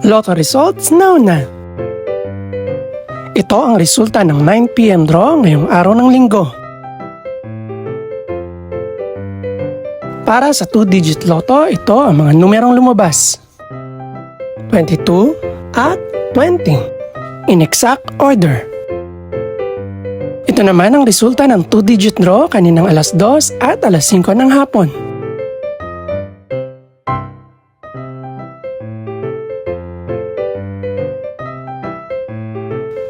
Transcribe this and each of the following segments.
Lotto results now na. Ito ang resulta ng 9 PM draw ngayong araw ng linggo. Para sa 2-digit lotto, ito ang mga numerong lumabas. 22 at 20 in exact order. Ito naman ang resulta ng 2-digit draw kaninang alas 2 at alas 5 ng hapon.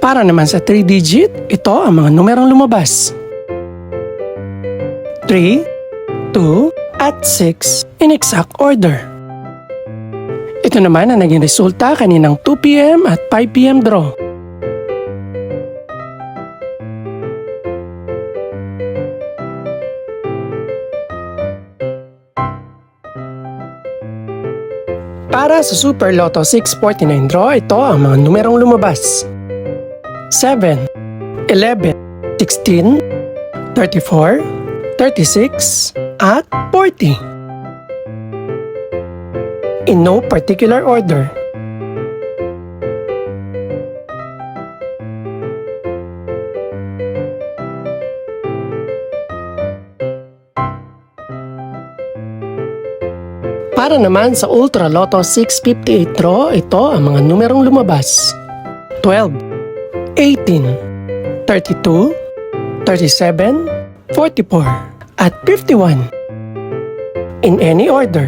Para naman sa 3-digit, ito ang mga numerong lumabas. 3, 2, at 6 in exact order. Ito naman ang naging resulta kaninang 2 PM at 5 PM draw. Para sa Super Lotto 649 draw, ito ang mga numerong lumabas. 7, 11, 16, 34, 36, at 40. In no particular order. Para naman sa Ultra Lotto 658 draw, ito ang mga numerong lumabas. 12, 18, 32, 37, 44, at 51. In any order.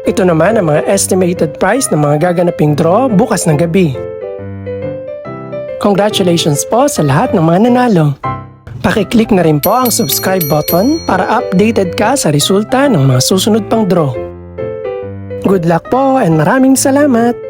Ito naman ang mga estimated price ng mga gaganaping draw bukas ng gabi. Congratulations po sa lahat ng mga nanalo. Pakiclick na rin po ang subscribe button para updated ka sa resulta ng mga susunod pang draw. Good luck po and maraming salamat!